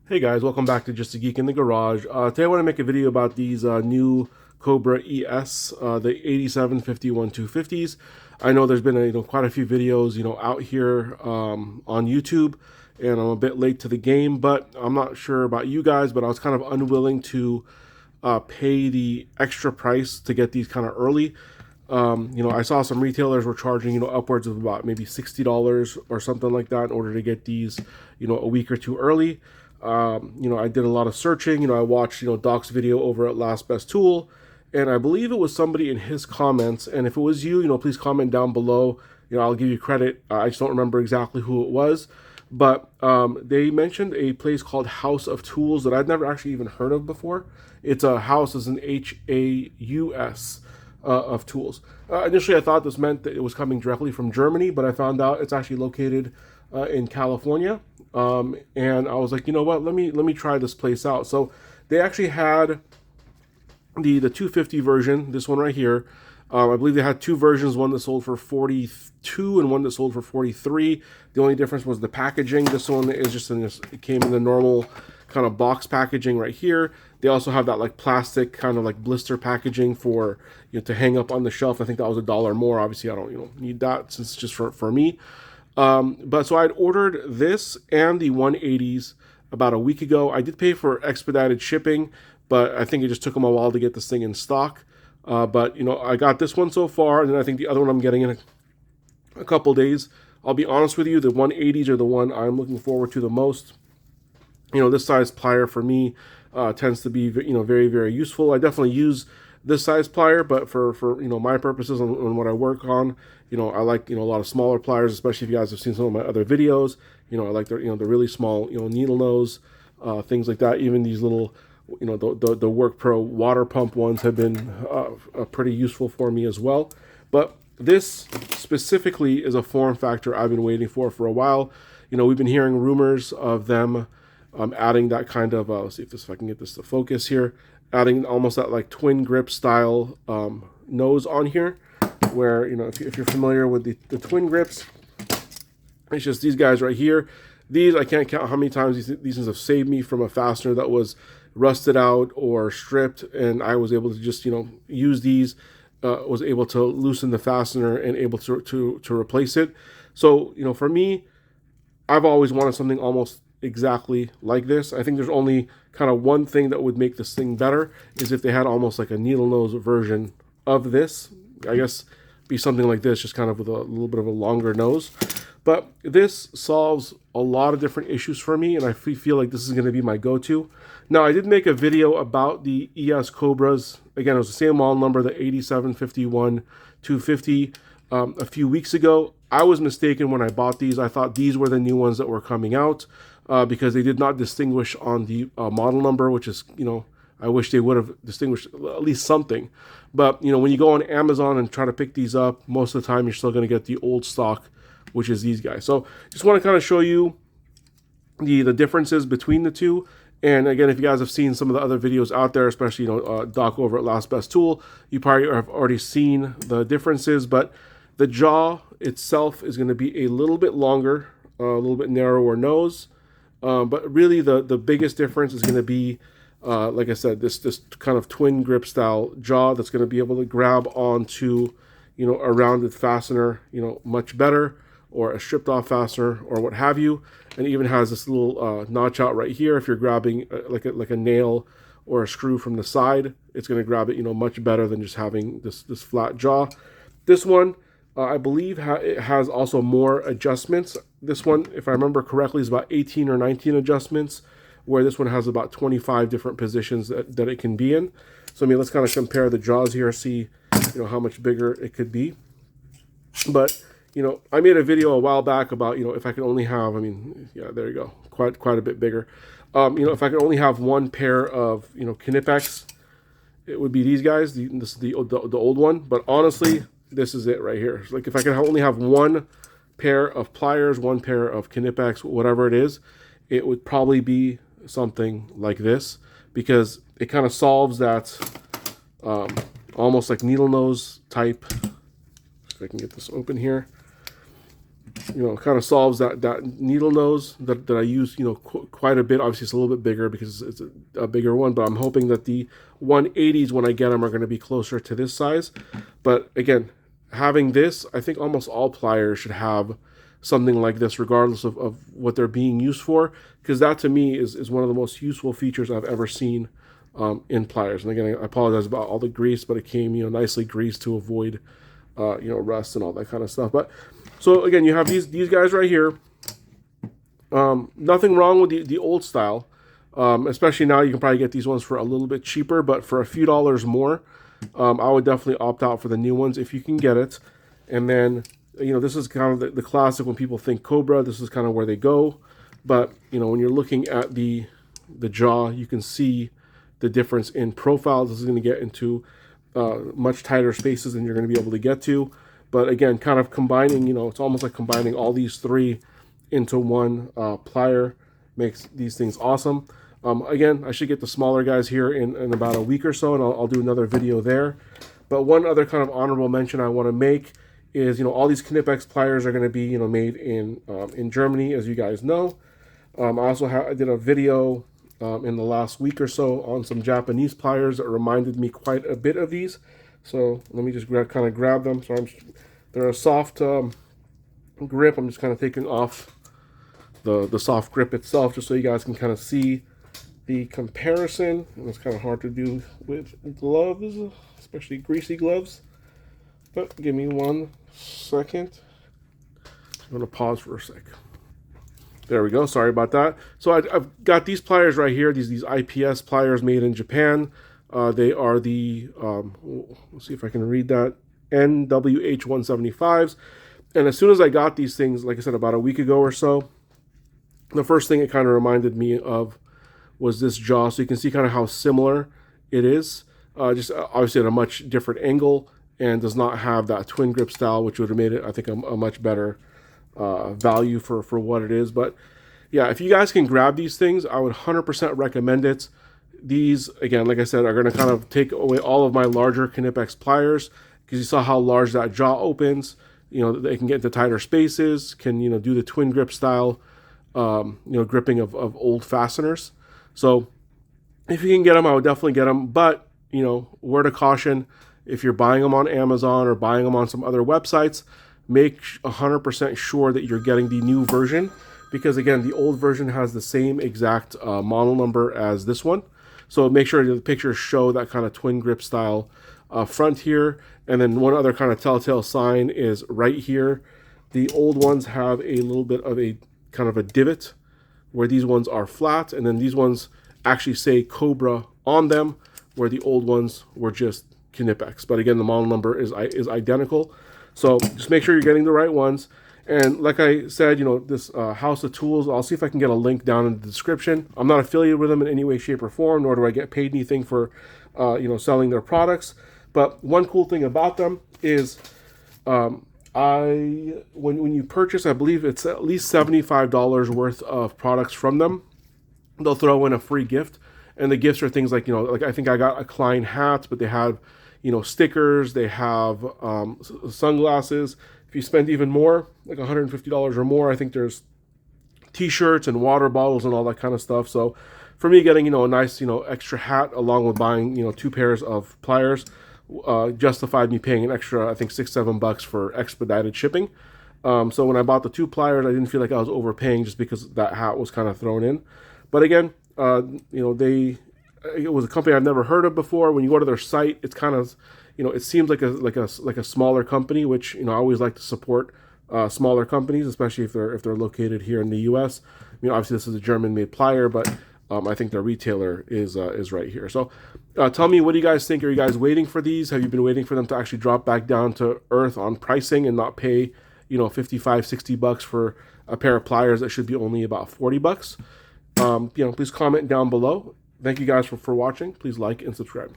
Hey guys, welcome back to Just a Geek in the Garage. Today I want to make a video about these new Cobra ES, the 8751 250s. I know there's been quite a few videos out here on YouTube, and I'm a bit late to the game, but I'm not sure about you guys, but I was kind of unwilling to pay the extra price to get these kind of early. I saw some retailers were charging upwards of about maybe $60 or something like that in order to get these a week or two early. I did a lot of searching. I watched, Doc's video over at Last Best Tool, and I believe it was somebody in his comments. And if it was you, please comment down below. I'll give you credit. I just don't remember exactly who it was, but they mentioned a place called Haus of Tools that I'd never actually even heard of before. It's a Haus, as an Haus. Of tools. Initially, I thought this meant that it was coming directly from Germany, but I found out it's actually located in California. And I was like, you know what? Let me try this place out. So they actually had the 250 version, this one right here. I believe they had two versions, one that sold for 42 and one that sold for 43. The only difference was the packaging. This one is just it came in the normal kind of box packaging right here. They also have that like plastic kind of like blister packaging for to hang up on the shelf. I think that was $1 more. Obviously, I don't need that since it's just for me. But so I had ordered this and the 180s about a week ago. I did pay for expedited shipping, but I think it just took them a while to get this thing in stock. But I got this one so far, and then I think the other one I'm getting in a couple days. I'll be honest with you, the 180s are the one I'm looking forward to the most. This size plier for me tends to be very, very useful. I definitely use this size plier, but for my purposes on what I work on, I like a lot of smaller pliers, especially if you guys have seen some of my other videos. I like the the really small needle nose, things like that. Even these little the Work Pro water pump ones have been pretty useful for me as well. But this specifically is a form factor I've been waiting for a while. We've been hearing rumors of them adding that kind of let's see if I can get this to focus here, adding almost that like twin grip style nose on here, where if you're familiar with the twin grips, it's just these guys right here. These, I can't count how many times these things have saved me from a fastener that was rusted out or stripped, and I was able to just use these, was able to loosen the fastener and able to replace it. So for me, I've always wanted something almost exactly like this. I think there's only kind of one thing that would make this thing better, is if they had almost like a needle nose version of this. I guess be something like this, just kind of with a little bit of a longer nose. But this solves a lot of different issues for me, and I feel like this is going to be my go-to. Now, I did make a video about the ES Cobras. Again, it was the same model number, the 8751 250, a few weeks ago. I was mistaken when I bought these. I thought these were the new ones that were coming out because they did not distinguish on the model number, which is, I wish they would have distinguished at least something. But, when you go on Amazon and try to pick these up, most of the time you're still going to get the old stock, which is these guys. So just want to kind of show you the differences between the two. And again, if you guys have seen some of the other videos out there, especially Doc over at Last Best Tool, you probably have already seen the differences. But the jaw itself is going to be a little bit longer, a little bit narrower nose. But really the biggest difference is going to be, like I said, this kind of twin grip style jaw that's going to be able to grab onto a rounded fastener much better, or a stripped off fastener, or what have you. And it even has this little notch out right here. If you're grabbing like a nail or a screw from the side, it's going to grab it much better than just having this flat jaw. This one, I believe it has also more adjustments. This one, if I remember correctly, is about 18 or 19 adjustments, where this one has about 25 different positions that it can be in. So let's kind of compare the jaws here, see how much bigger it could be. But I made a video a while back about, if I could only have, yeah, there you go, quite a bit bigger. If I could only have one pair of, Knipex, it would be these guys. This is the old one. But honestly, this is it right here. It's like if I could only have one pair of pliers, one pair of Knipex, whatever it is, it would probably be something like this, because it kind of solves that almost like needle nose type. If I can get this open here. kind of solves that needle nose that I use, quite a bit. Obviously, it's a little bit bigger because it's a bigger one, but I'm hoping that the 180s, when I get them, are going to be closer to this size. But again, having this, I think almost all pliers should have something like this, regardless of what they're being used for, because that to me is one of the most useful features I've ever seen in pliers. And again, I apologize about all the grease, but it came nicely greased to avoid rust and all that kind of stuff. But so again, you have these guys right here. Nothing wrong with the old style, especially now you can probably get these ones for a little bit cheaper, but for a few dollars more, I would definitely opt out for the new ones if you can get it. And then this is kind of the classic. When people think Cobra, this is kind of where they go. But when you're looking at the jaw, you can see the difference in profile. This is going to get into much tighter spaces than you're going to be able to get to. But again, kind of combining, it's almost like combining all these three into one plier makes these things awesome. Again, I should get the smaller guys here in about a week or so, and I'll do another video there. But one other kind of honorable mention I want to make is, all these Knipex pliers are going to be, made in Germany, as you guys know. I did a video in the last week or so on some Japanese pliers that reminded me quite a bit of these. So let me just kind of grab them. So they're a soft grip. I'm just kind of taking off the soft grip itself, just so you guys can kind of see the comparison. And it's kind of hard to do with gloves, especially greasy gloves. But give me 1 second. I'm going to pause for a sec. There we go. Sorry about that. So I've got these pliers right here. These IPS pliers made in Japan. They are the, let's see if I can read that, NWH175s. And as soon as I got these things, like I said, about a week ago or so, the first thing it kind of reminded me of was this jaw. So you can see kind of how similar it is. Just obviously at a much different angle, and does not have that twin grip style, which would have made it, I think, a much better value for what it is. But yeah, if you guys can grab these things, I would 100% recommend it. These, again, like I said, are going to kind of take away all of my larger Knipex pliers, because you saw how large that jaw opens. They can get into tighter spaces, can do the twin grip style gripping of old fasteners. So if you can get them, I would definitely get them. But word of caution, if you're buying them on Amazon or buying them on some other websites, make 100% sure that you're getting the new version, because again, the old version has the same exact model number as this one. So make sure the pictures show that kind of twin grip style front here. And then one other kind of telltale sign is right here. The old ones have a little bit of a kind of a divot where these ones are flat, and then these ones actually say Cobra on them, where the old ones were just Knipex. But again, the model number is identical. So just make sure you're getting the right ones. And like I said, this Haus of Tools, I'll see if I can get a link down in the description. I'm not affiliated with them in any way, shape, or form, nor do I get paid anything for, selling their products. But one cool thing about them is, when you purchase, I believe it's at least $75 worth of products from them, they'll throw in a free gift. And the gifts are things like, like I think I got a Klein hat, but they have, stickers, they have sunglasses. If you spend even more, like $150 or more, I think there's t-shirts and water bottles and all that kind of stuff. So for me, getting, a nice, extra hat along with buying, 2 pairs of pliers justified me paying an extra, I think $6-7 for expedited shipping. So when I bought the 2 pliers, I didn't feel like I was overpaying just because that hat was kind of thrown in. But again, it was a company I've never heard of before. When you go to their site, it's kind of, it seems like a smaller company, which I always like to support smaller companies, especially if they're located here in the U.S. Obviously this is a German-made plier, but I think their retailer is right here. So tell me, what do you guys think? Are you guys waiting for these? Have you been waiting for them to actually drop back down to earth on pricing and not pay $55-$60 for a pair of pliers that should be only about $40? Please comment down below. Thank you guys for watching. Please like and subscribe.